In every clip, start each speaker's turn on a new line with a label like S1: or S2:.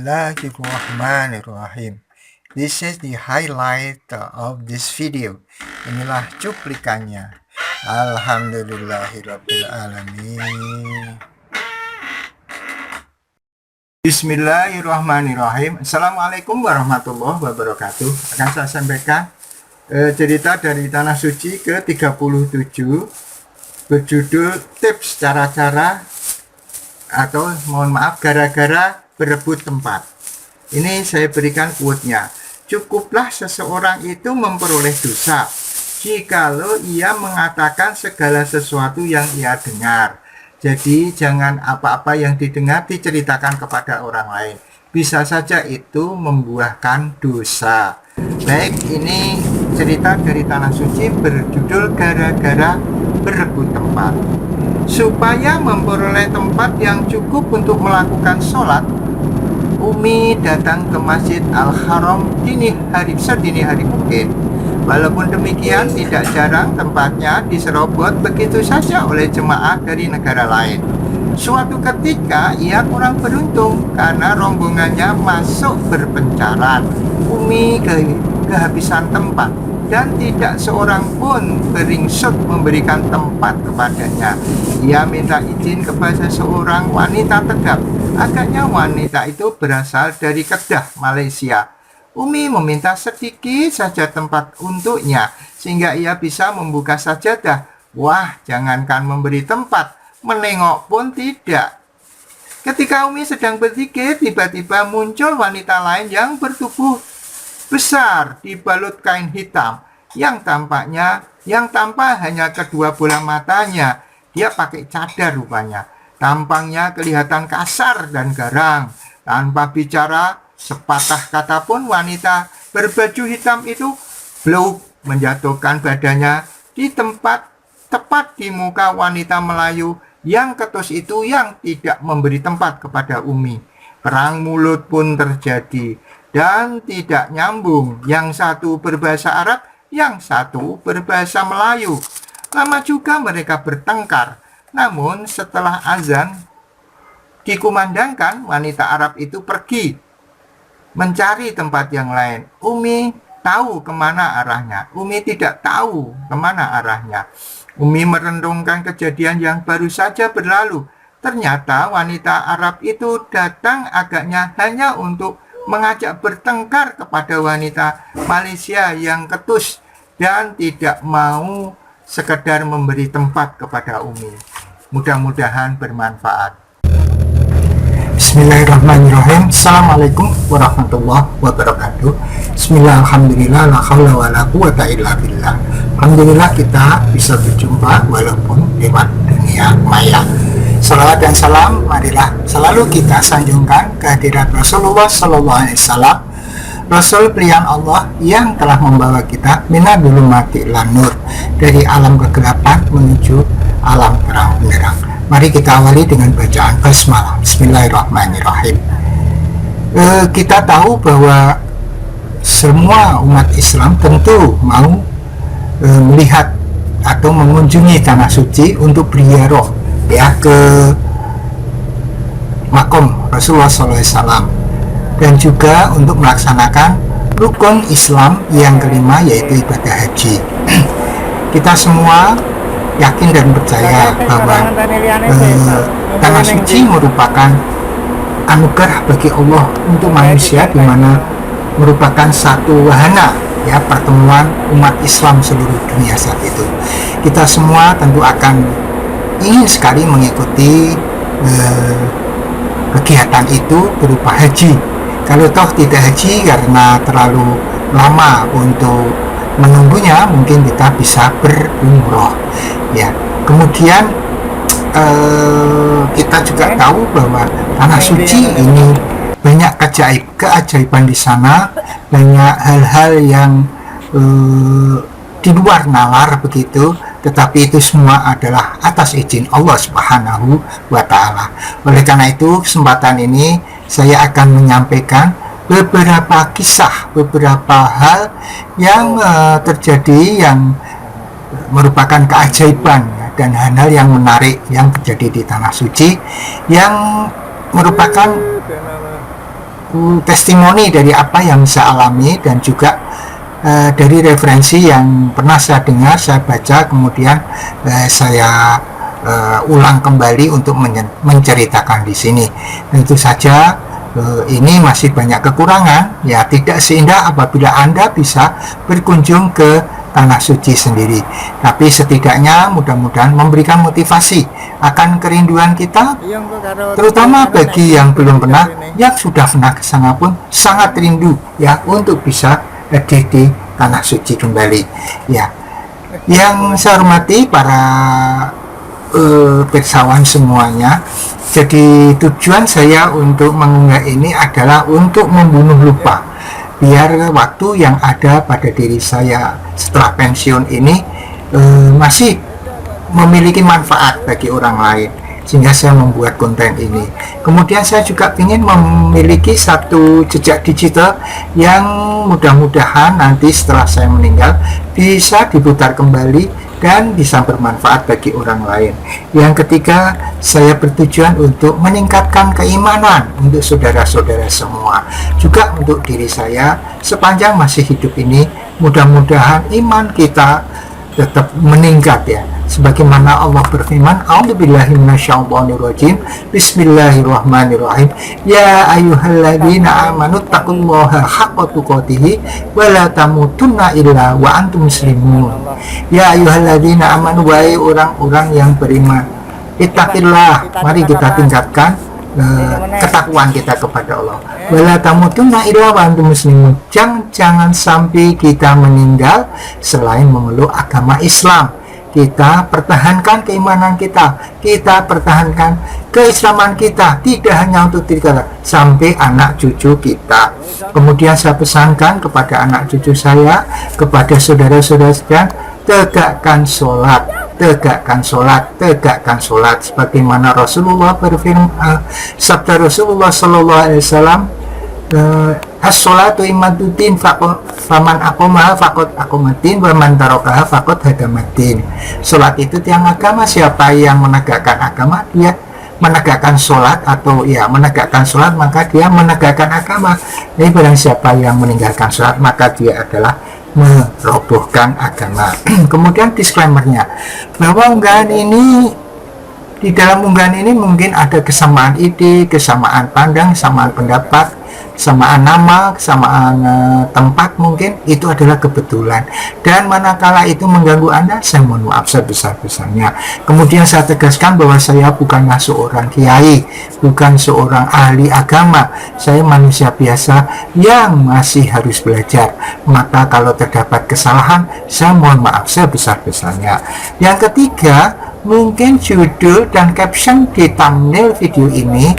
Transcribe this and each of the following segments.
S1: Bismillahirrahmanirrahim. This is the highlight of this video. Inilah cuplikannya. Alhamdulillahirrabbilalamin. Bismillahirrahmanirrahim. Assalamualaikum warahmatullahi wabarakatuh. Akan saya sampaikan cerita dari Tanah Suci ke-37 berjudul tips cara-cara atau mohon maaf gara-gara berebut tempat. Ini saya berikan quote-nya. Cukuplah seseorang itu memperoleh dosa jikalau ia mengatakan segala sesuatu yang ia dengar. Jadi jangan apa-apa yang didengar diceritakan kepada orang lain. Bisa saja itu membuahkan dosa. Baik, ini cerita dari Tanah Suci berjudul gara-gara berebut tempat. Supaya memperoleh tempat yang cukup untuk melakukan sholat, Umi datang ke Masjid Al-Haram sedini hari mungkin. Walaupun demikian, tidak jarang tempatnya diserobot begitu saja oleh jemaah dari negara lain. Suatu ketika, ia kurang beruntung karena rombongannya masuk berpencaran. Umi kehabisan tempat dan tidak seorang pun beringsut memberikan tempat kepadanya. Ia minta izin kepada seorang wanita tegap. Agaknya wanita itu berasal dari Kedah, Malaysia. Umi meminta sedikit saja tempat untuknya, sehingga ia bisa membuka sajadah. Wah, jangankan memberi tempat, menengok pun tidak. Ketika Umi sedang berzikir, tiba-tiba muncul wanita lain yang bertubuh besar dibalut kain hitam yang tampak hanya kedua bola matanya. Dia pakai cadar rupanya. Tampangnya kelihatan kasar dan garang. Tanpa bicara sepatah kata pun, wanita berbaju hitam itu bluk menjatuhkan badannya di tempat tepat di muka wanita Melayu yang ketus itu yang tidak memberi tempat kepada Umi. Perang mulut pun terjadi dan tidak nyambung. Yang satu berbahasa Arab, yang satu berbahasa Melayu. Lama juga mereka bertengkar. Namun setelah azan dikumandangkan, wanita Arab itu pergi mencari tempat yang lain. Umi tahu kemana arahnya. Umi tidak tahu kemana arahnya. Umi merenungkan kejadian yang baru saja berlalu. Ternyata wanita Arab itu datang agaknya hanya untuk mengajak bertengkar kepada wanita Malaysia yang ketus dan tidak mau sekedar memberi tempat kepada Umi. Mudah-mudahan bermanfaat. Bismillahirrahmanirrahim. Assalamualaikum warahmatullahi wabarakatuh. Bismillah, alhamdulillah, la haula wa la quwata illa billah. Alhamdulillah kita bisa berjumpa walaupun lewat dunia maya. Salawat dan salam marilah selalu kita sanjungkan kehadirat Rasulullah Sallallahu Alaihi Wasallam, Rasul pilihan Allah yang telah membawa kita minadul mati lanur, dari alam kegelapan menuju alam terang benderang. Mari kita awali dengan bacaan basmalah. Bismillahirrahmanirrahim. Kita tahu bahwa semua umat Islam tentu mau melihat atau mengunjungi Tanah Suci untuk berziarah ya ke makom Rasulullah SAW, dan juga untuk melaksanakan rukun Islam yang kelima, yaitu ibadah haji. Kita semua yakin dan percaya bahwa Tanah Suci merupakan anugerah bagi Allah untuk manusia, di mana merupakan satu wahana ya pertemuan umat Islam seluruh dunia saat itu. Kita semua tentu akan ingin sekali mengikuti kegiatan itu berupa haji. Kalau toh tidak haji karena terlalu lama untuk menunggunya, mungkin kita bisa berumroh ya. Kemudian kita juga tahu bahwa Tanah Suci ini banyak keajaiban di sana, banyak hal-hal yang di luar nalar begitu, tetapi itu semua adalah atas izin Allah Subhanahu wa Ta'ala. Oleh karena itu, kesempatan ini saya akan menyampaikan beberapa kisah, beberapa hal yang terjadi yang merupakan keajaiban dan hal-hal yang menarik yang terjadi di Tanah Suci, yang merupakan testimoni dari apa yang saya alami, dan juga dari referensi yang pernah saya dengar, saya baca, kemudian saya ulang kembali untuk menceritakan di sini. Tentu saja ini masih banyak kekurangan, ya tidak seindah apabila Anda bisa berkunjung ke Tanah Suci sendiri. Tapi setidaknya mudah-mudahan memberikan motivasi akan kerinduan kita, terutama bagi yang belum pernah, yang sudah pernah ke sana pun sangat rindu ya untuk bisa di Tanah Suci kembali. Ya, yang saya hormati para pirsawan semuanya. Jadi tujuan saya untuk mengunggah ini adalah untuk membunuh lupa, biar waktu yang ada pada diri saya setelah pensiun ini masih memiliki manfaat bagi orang lain, sehingga saya membuat konten ini. Kemudian saya juga ingin memiliki satu jejak digital yang mudah-mudahan nanti setelah saya meninggal bisa diputar kembali dan bisa bermanfaat bagi orang lain. Yang ketiga, saya bertujuan untuk meningkatkan keimanan untuk saudara-saudara semua, juga untuk diri saya sepanjang masih hidup ini. Mudah-mudahan iman kita tetap meningkat ya, sebagaimana Allah berfirman, a'udzubillahi minasyaitonirrajim, bismillahirrahmanirrahim, ya ayyuhalladzina amanu taqullaha haqqa tuqatih wa la tamutunna illa wa antum muslimun. Ya ayyuhalladzina amanu, wahai orang-orang yang beriman, ittaqillah, mari kita tingkatkan ketakwaan kita kepada Allah. Wala tamutunna illa wa antum muslimun. Jangan sampai kita meninggal selain memeluk agama Islam. Kita pertahankan keimanan kita, kita pertahankan keislaman kita, tidak hanya untuk diri kita, sampai anak cucu kita. Kemudian saya pesankan kepada anak cucu saya, kepada saudara-saudara sekalian, tegakkan sholat, tegakkan sholat, tegakkan sholat, sebagaimana Rasulullah berfirman, sabda Rasulullah Sallallahu Alaihi Wasallam, as-sholatu imaduddin, faman aqomaha faqad aqomaddin, wa man tarakaha faqad hadamaddin. Sholat itu tiang agama, siapa yang menegakkan agama dia menegakkan sholat, atau ya menegakkan sholat maka dia menegakkan agama. Jadi barang siapa yang meninggalkan sholat maka dia adalah merobohkan agama. Kemudian disclaimernya, bahwa unggahan ini, di dalam unggahan ini mungkin ada kesamaan ide, kesamaan pandang, kesamaan pendapat, kesamaan nama, kesamaan tempat, mungkin itu adalah kebetulan, dan manakala itu mengganggu Anda, saya mohon maaf sebesar-besarnya. Kemudian saya tegaskan bahwa saya bukanlah seorang kiai, bukan seorang ahli agama, saya manusia biasa yang masih harus belajar. Maka kalau terdapat kesalahan, saya mohon maaf sebesar-besarnya. Yang ketiga, mungkin judul dan caption di thumbnail video ini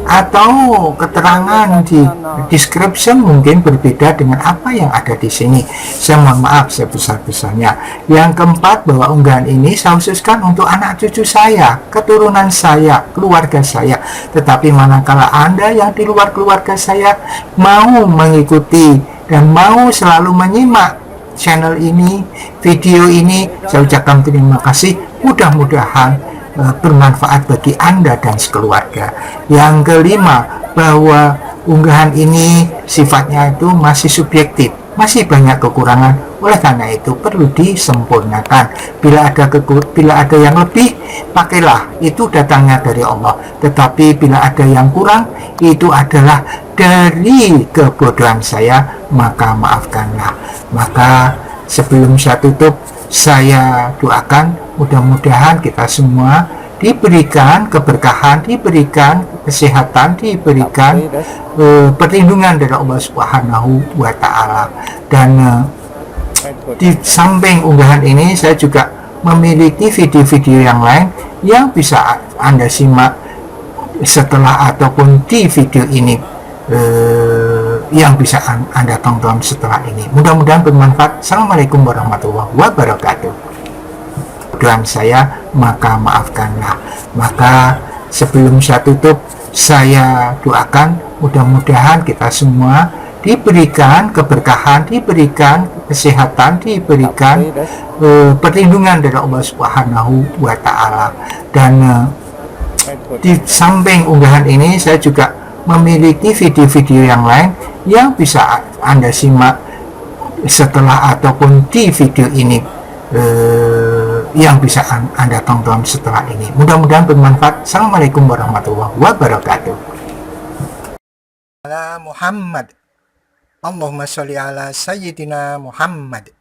S1: atau keterangan di description mungkin berbeda dengan apa yang ada di sini. Saya mohon maaf sebesar-besarnya. Yang keempat, bahwa unggahan ini saya khususkan untuk anak cucu saya, keturunan saya, keluarga saya. Tetapi manakala Anda yang di luar keluarga saya mau mengikuti dan mau selalu menyimak channel ini, video ini, saya ucapkan terima kasih. Mudah-mudahan bermanfaat bagi Anda dan sekeluarga. Yang kelima, bahwa unggahan ini sifatnya itu masih subjektif, masih banyak kekurangan. Oleh karena itu perlu disempurnakan. Bila ada yang lebih, pakailah, itu datangnya dari Allah. Tetapi bila ada yang kurang, itu adalah dari kebodohan saya, maka maafkanlah. Maka sebelum saya tutup, saya doakan mudah-mudahan kita semua diberikan keberkahan, diberikan kesehatan, diberikan perlindungan dari Allah Subhanahu wa Ta'ala. Dan di samping unggahan ini, saya juga memiliki video-video yang lain yang bisa Anda simak setelah ataupun di video ini, yang bisa Anda tonton setelah ini. Mudah-mudahan bermanfaat. Assalamualaikum warahmatullahi wabarakatuh. Doa saya, maka maafkanlah. Maka sebelum saya tutup, saya doakan mudah-mudahan kita semua diberikan keberkahan, diberikan kesehatan, diberikan perlindungan dari Allah Subhanahu wa Ta'ala. Dan di samping unggahan ini, saya juga memiliki video-video yang lain yang bisa Anda simak setelah ataupun di video ini, yang bisa Anda tonton setelah ini. Mudah-mudahan bermanfaat. Assalamualaikum warahmatullahi wabarakatuh. Muhammad, Allahumma sholli ala sayyidina Muhammad.